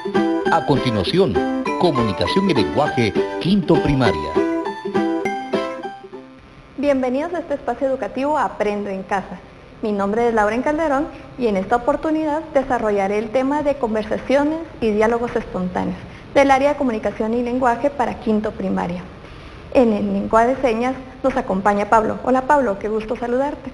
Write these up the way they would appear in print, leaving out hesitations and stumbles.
A continuación, Comunicación y Lenguaje, quinto primaria. Bienvenidos a este espacio educativo Aprendo en Casa. Mi nombre es Lauren Calderón y en esta oportunidad desarrollaré el tema de conversaciones y diálogos espontáneos del área de Comunicación y Lenguaje para quinto primaria. En el lenguaje de señas nos acompaña Pablo. Hola Pablo, qué gusto saludarte.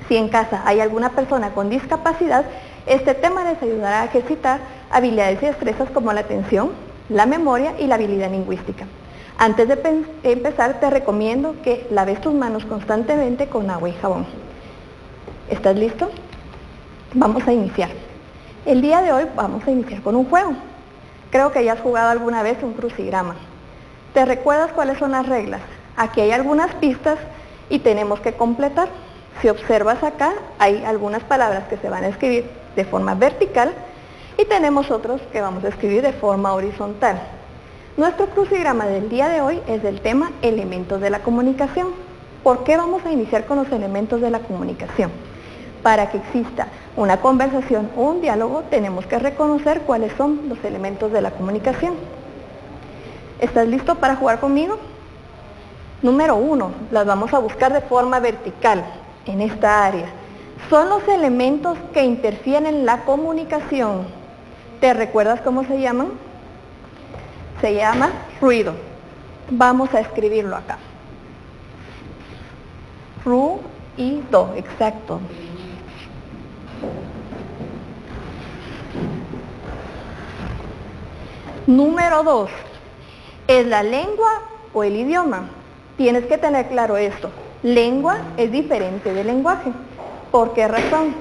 Si en casa hay alguna persona con discapacidad, este tema les ayudará a ejercitar habilidades y destrezas como la atención, la memoria y la habilidad lingüística. Antes de empezar, te recomiendo que laves tus manos constantemente con agua y jabón. ¿Estás listo? Vamos a iniciar. El día de hoy vamos a iniciar con un juego. Creo que ya has jugado alguna vez un crucigrama. ¿Te recuerdas cuáles son las reglas? Aquí hay algunas pistas y tenemos que completar. Si observas acá, hay algunas palabras que se van a escribir de forma vertical y tenemos otros que vamos a escribir de forma horizontal. Nuestro crucigrama del día de hoy es del tema elementos de la comunicación. ¿Por qué vamos a iniciar con los elementos de la comunicación? Para que exista una conversación o un diálogo, tenemos que reconocer cuáles son los elementos de la comunicación. ¿Estás listo para jugar conmigo? Número 1, las vamos a buscar de forma vertical en esta área. Son los elementos que interfieren en la comunicación. ¿Te recuerdas cómo se llaman? Se llama ruido. Vamos a escribirlo acá. Ruido, exacto. Número 2, ¿es la lengua o el idioma? Tienes que tener claro esto. Lengua es diferente de lenguaje. ¿Por qué razón?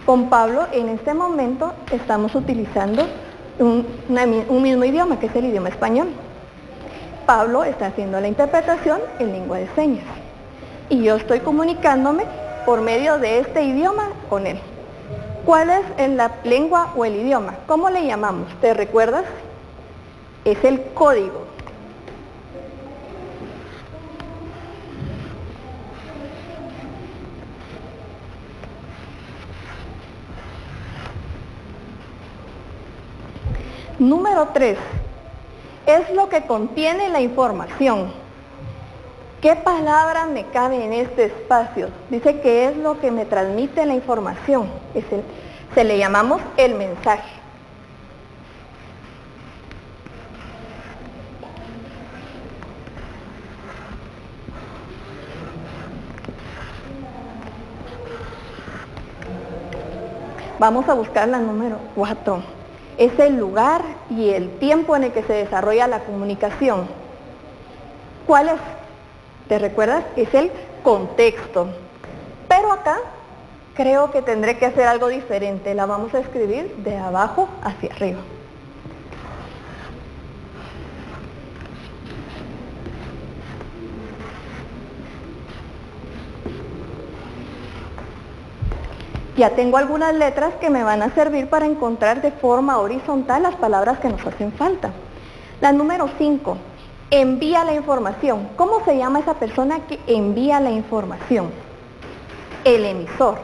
Con Pablo en este momento estamos utilizando un mismo idioma, que es el idioma español. Pablo está haciendo la interpretación en lengua de señas. Y yo estoy comunicándome por medio de este idioma con él. ¿Cuál es la lengua o el idioma? ¿Cómo le llamamos? ¿Te recuerdas? Es el código. Número 3, es lo que contiene la información. ¿Qué palabra me cabe en este espacio? Dice que es lo que me transmite la información. Se le llamamos el mensaje. Vamos a buscar la número 4. Es el lugar y el tiempo en el que se desarrolla la comunicación. ¿Cuál es? ¿Te recuerdas? Es el contexto. Pero acá creo que tendré que hacer algo diferente. La vamos a escribir de abajo hacia arriba. Ya tengo algunas letras que me van a servir para encontrar de forma horizontal las palabras que nos hacen falta. La número 5, envía la información. ¿Cómo se llama esa persona que envía la información? El emisor.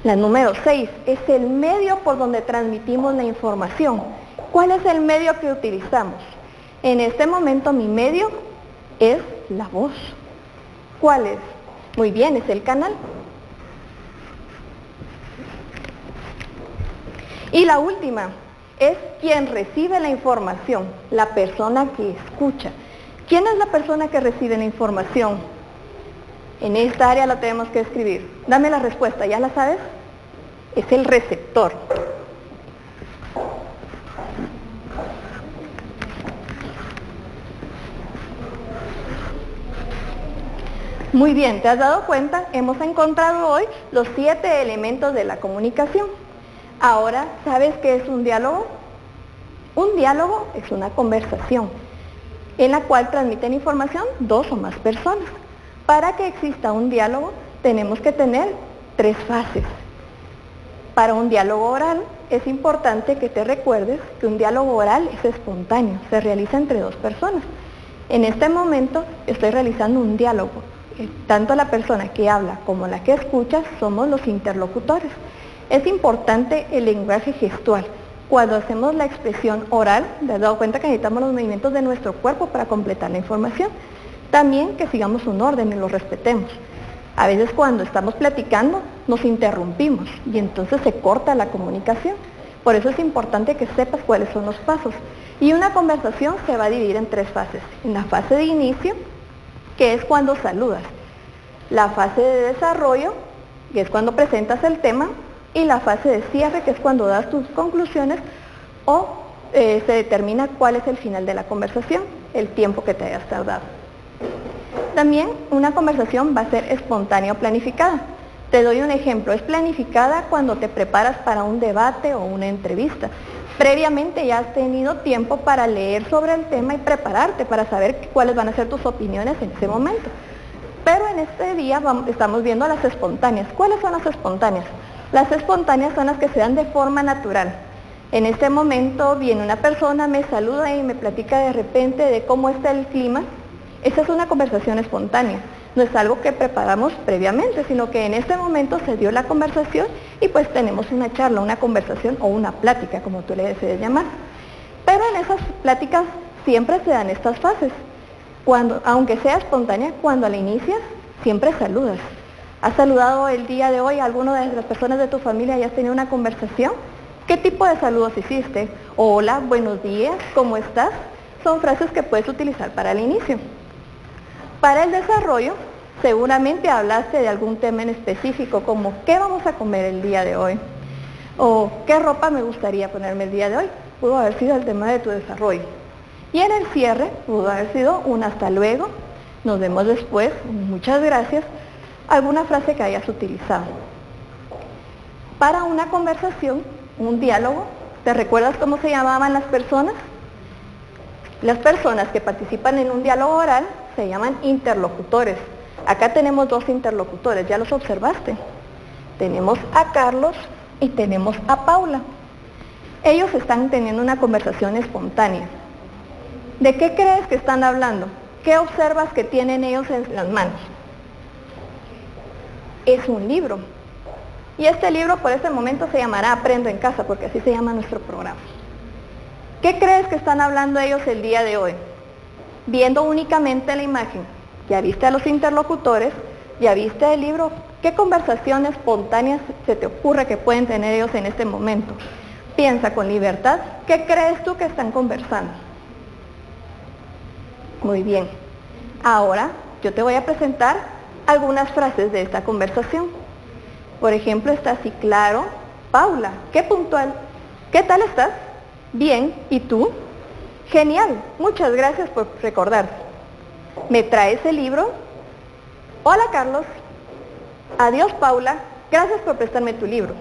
La número 6, es el medio por donde transmitimos la información. ¿Cuál es el medio que utilizamos? En este momento mi medio es la voz. ¿Cuál es? Muy bien, es el canal. Y la última, es quien recibe la información, la persona que escucha. ¿Quién es la persona que recibe la información? En esta área la tenemos que escribir. Dame la respuesta, ¿ya la sabes? Es el receptor. Muy bien, ¿te has dado cuenta? Hemos encontrado hoy los 7 elementos de la comunicación. Ahora, ¿sabes qué es un diálogo? Un diálogo es una conversación en la cual transmiten información 2 o más personas. Para que exista un diálogo, tenemos que tener 3 fases. Para un diálogo oral, es importante que te recuerdes que un diálogo oral es espontáneo, se realiza entre 2 personas. En este momento estoy realizando un diálogo tanto la persona que habla como la que escucha somos los interlocutores. Es importante el lenguaje gestual. Cuando hacemos la expresión oral, ¿te has dado cuenta que necesitamos los movimientos de nuestro cuerpo para completar la información? También que sigamos un orden y lo respetemos. A veces cuando estamos platicando nos interrumpimos y entonces se corta la comunicación. Por eso es importante que sepas cuáles son los pasos. Y una conversación se va a dividir en 3 fases. En la fase de inicio, que es cuando saludas. La fase de desarrollo, que es cuando presentas el tema. Y la fase de cierre, que es cuando das tus conclusiones o se determina cuál es el final de la conversación, el tiempo que te hayas tardado. También una conversación va a ser espontánea o planificada. Te doy un ejemplo, es planificada cuando te preparas para un debate o una entrevista. Previamente ya has tenido tiempo para leer sobre el tema y prepararte para saber cuáles van a ser tus opiniones en ese momento. Pero en este día estamos viendo las espontáneas. ¿Cuáles son las espontáneas? Las espontáneas son las que se dan de forma natural. En este momento viene una persona, me saluda y me platica de repente de cómo está el clima. Esa es una conversación espontánea. No es algo que preparamos previamente, sino que en este momento se dio la conversación y pues tenemos una charla, una conversación o una plática, como tú le desees llamar. Pero en esas pláticas siempre se dan estas fases. Aunque sea espontánea, cuando la inicias, siempre saludas. ¿Has saludado el día de hoy a alguna de las personas de tu familia y has tenido una conversación? ¿Qué tipo de saludos hiciste? Hola, buenos días, ¿cómo estás? Son frases que puedes utilizar para el inicio. Para el desarrollo, seguramente hablaste de algún tema en específico, como ¿qué vamos a comer el día de hoy? O ¿qué ropa me gustaría ponerme el día de hoy? Pudo haber sido el tema de tu desarrollo. Y en el cierre, pudo haber sido un hasta luego, nos vemos después, muchas gracias, alguna frase que hayas utilizado. Para una conversación, un diálogo, ¿te recuerdas cómo se llamaban las personas? Las personas que participan en un diálogo oral se llaman interlocutores. Acá tenemos 2 interlocutores, ¿ya los observaste? Tenemos a Carlos y tenemos a Paula. Ellos están teniendo una conversación espontánea. ¿De qué crees que están hablando? ¿Qué observas que tienen ellos en las manos? Es un libro. Y este libro por este momento se llamará Aprendo en Casa, porque así se llama nuestro programa. ¿Qué crees que están hablando ellos el día de hoy? Viendo únicamente la imagen, ya viste a los interlocutores, ya viste el libro, ¿qué conversación espontánea se te ocurre que pueden tener ellos en este momento? Piensa con libertad, ¿qué crees tú que están conversando? Muy bien. Ahora yo te voy a presentar algunas frases de esta conversación. Por ejemplo, está así claro. Paula, qué puntual. ¿Qué tal estás? Bien, ¿y tú? Genial, muchas gracias por recordarte. ¿Me traes el libro? Hola Carlos. Adiós Paula, gracias por prestarme tu libro.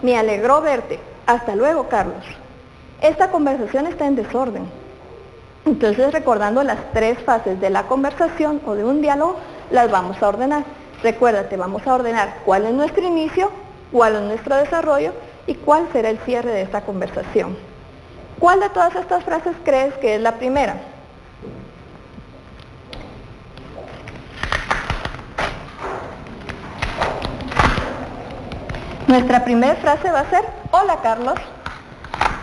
Me alegró verte. Hasta luego Carlos. Esta conversación está en desorden. Entonces, recordando las 3 fases de la conversación o de un diálogo, las vamos a ordenar. Recuérdate, vamos a ordenar cuál es nuestro inicio, cuál es nuestro desarrollo y cuál será el cierre de esta conversación. ¿Cuál de todas estas frases crees que es la primera? Nuestra primera frase va a ser, hola Carlos,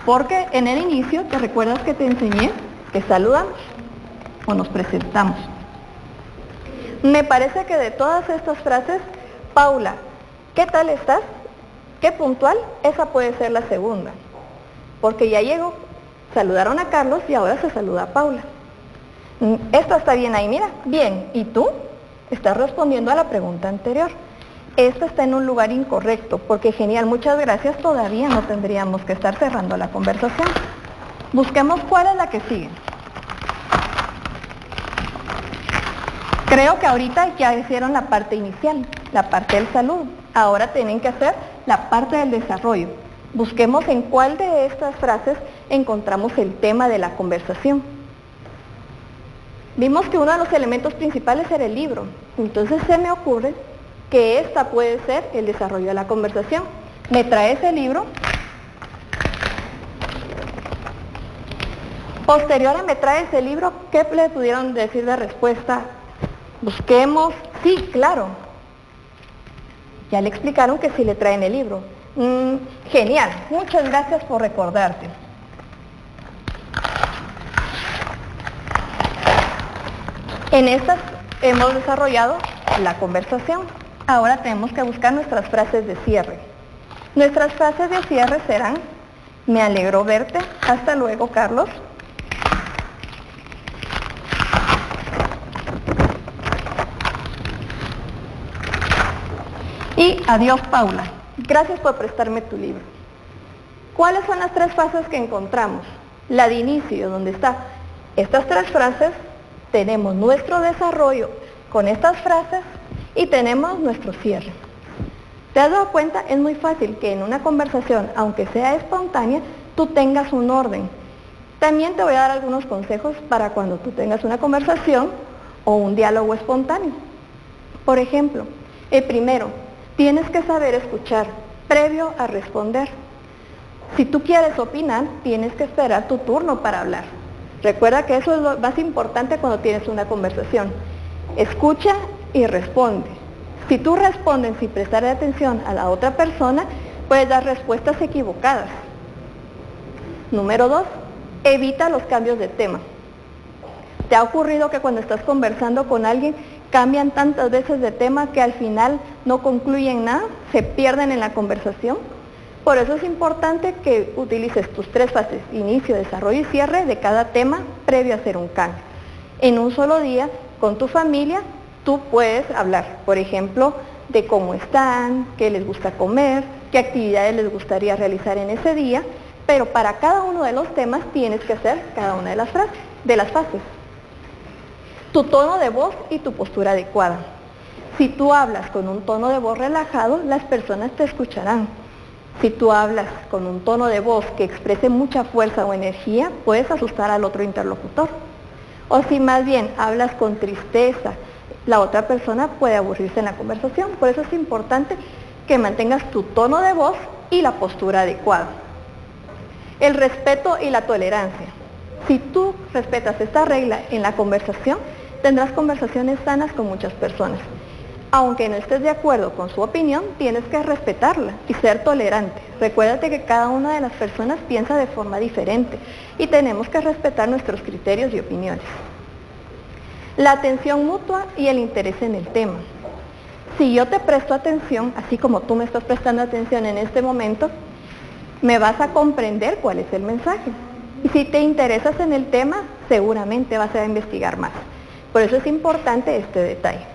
porque en el inicio, ¿te recuerdas que te enseñé que saludamos o nos presentamos? Me parece que de todas estas frases, Paula, ¿qué tal estás? ¿Qué puntual? Esa puede ser la segunda, porque ya llegó, saludaron a Carlos y ahora se saluda a Paula. Esta está bien ahí, mira, bien, ¿y tú? Estás respondiendo a la pregunta anterior. Esta está en un lugar incorrecto, porque genial, muchas gracias, todavía no tendríamos que estar cerrando la conversación. Busquemos cuál es la que sigue. Creo que ahorita ya hicieron la parte inicial, la parte del saludo. Ahora tienen que hacer la parte del desarrollo. Busquemos en cuál de estas frases encontramos el tema de la conversación. Vimos que uno de los elementos principales era el libro. Entonces se me ocurre que esta puede ser el desarrollo de la conversación. ¿Me traes el libro? Posterior a me traes el libro, ¿qué le pudieron decir de respuesta Busquemos, sí, claro. Ya le explicaron que sí le traen el libro. Genial, muchas gracias por recordarte. En estas hemos desarrollado la conversación. Ahora tenemos que buscar nuestras frases de cierre. Nuestras frases de cierre serán: me alegró verte, hasta luego, Carlos. Y adiós, Paula. Gracias por prestarme tu libro. ¿Cuáles son las tres frases que encontramos? La de inicio, donde está estas tres frases, tenemos nuestro desarrollo con estas frases y tenemos nuestro cierre. ¿Te has dado cuenta? Es muy fácil que en una conversación, aunque sea espontánea, tú tengas un orden. También te voy a dar algunos consejos para cuando tú tengas una conversación o un diálogo espontáneo. Por ejemplo, el primero, tienes que saber escuchar previo a responder. Si tú quieres opinar, tienes que esperar tu turno para hablar. Recuerda que eso es lo más importante cuando tienes una conversación. Escucha y responde. Si tú respondes sin prestar atención a la otra persona, puedes dar respuestas equivocadas. Número 2, evita los cambios de tema. ¿Te ha ocurrido que cuando estás conversando con alguien cambian tantas veces de tema que al final no concluyen nada, se pierden en la conversación? Por eso es importante que utilices tus tres fases: inicio, desarrollo y cierre de cada tema previo a hacer un cambio. En un solo día, con tu familia, tú puedes hablar, por ejemplo, de cómo están, qué les gusta comer, qué actividades les gustaría realizar en ese día, pero para cada uno de los temas tienes que hacer cada una de las fases. Tu tono de voz y tu postura adecuada. Si tú hablas con un tono de voz relajado, las personas te escucharán. Si tú hablas con un tono de voz que exprese mucha fuerza o energía, puedes asustar al otro interlocutor. O si más bien hablas con tristeza, la otra persona puede aburrirse en la conversación. Por eso es importante que mantengas tu tono de voz y la postura adecuada. El respeto y la tolerancia. Si tú respetas esta regla en la conversación, tendrás conversaciones sanas con muchas personas. Aunque no estés de acuerdo con su opinión, tienes que respetarla y ser tolerante. Recuérdate que cada una de las personas piensa de forma diferente y tenemos que respetar nuestros criterios y opiniones. La atención mutua y el interés en el tema. Si yo te presto atención, así como tú me estás prestando atención en este momento, me vas a comprender cuál es el mensaje. Y si te interesas en el tema, seguramente vas a investigar más. Por eso es importante este detalle.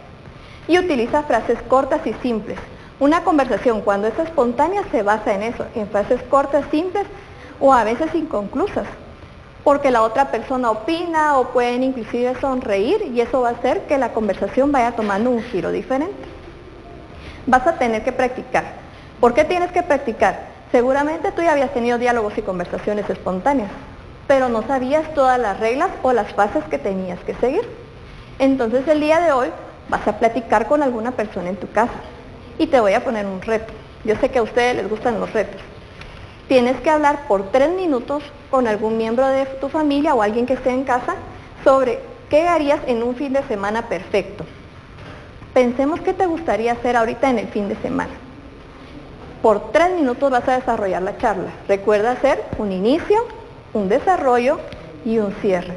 Y utiliza frases cortas y simples. Una conversación, cuando es espontánea, se basa en eso, en frases cortas, simples o a veces inconclusas, porque la otra persona opina o pueden inclusive sonreír y eso va a hacer que la conversación vaya tomando un giro diferente. Vas a tener que practicar. ¿Por qué tienes que practicar? Seguramente tú ya habías tenido diálogos y conversaciones espontáneas, pero no sabías todas las reglas o las fases que tenías que seguir. Entonces el día de hoy vas a platicar con alguna persona en tu casa y te voy a poner un reto. Yo sé que a ustedes les gustan los retos. Tienes que hablar por 3 minutos con algún miembro de tu familia o alguien que esté en casa sobre qué harías en un fin de semana perfecto. Pensemos qué te gustaría hacer ahorita en el fin de semana. Por 3 minutos vas a desarrollar la charla. Recuerda hacer un inicio, un desarrollo y un cierre.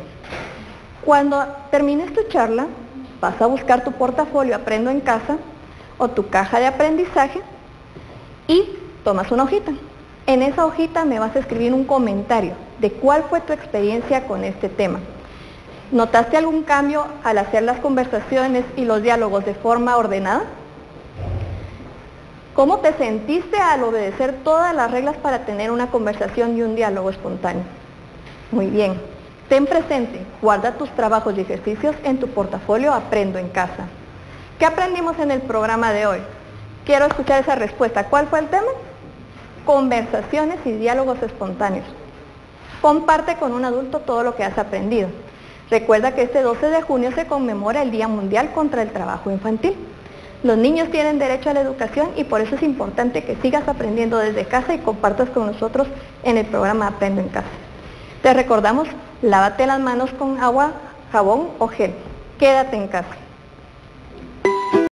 Cuando termines tu charla, vas a buscar tu portafolio Aprendo en Casa o tu caja de aprendizaje y tomas una hojita. En esa hojita me vas a escribir un comentario de cuál fue tu experiencia con este tema. ¿Notaste algún cambio al hacer las conversaciones y los diálogos de forma ordenada? ¿Cómo te sentiste al obedecer todas las reglas para tener una conversación y un diálogo espontáneo? Muy bien. Ten presente, guarda tus trabajos y ejercicios en tu portafolio Aprendo en Casa. ¿Qué aprendimos en el programa de hoy? Quiero escuchar esa respuesta. ¿Cuál fue el tema? Conversaciones y diálogos espontáneos. Comparte con un adulto todo lo que has aprendido. Recuerda que este 12 de junio se conmemora el Día Mundial contra el Trabajo Infantil. Los niños tienen derecho a la educación y por eso es importante que sigas aprendiendo desde casa y compartas con nosotros en el programa Aprendo en Casa. Te recordamos, lávate las manos con agua, jabón o gel. Quédate en casa.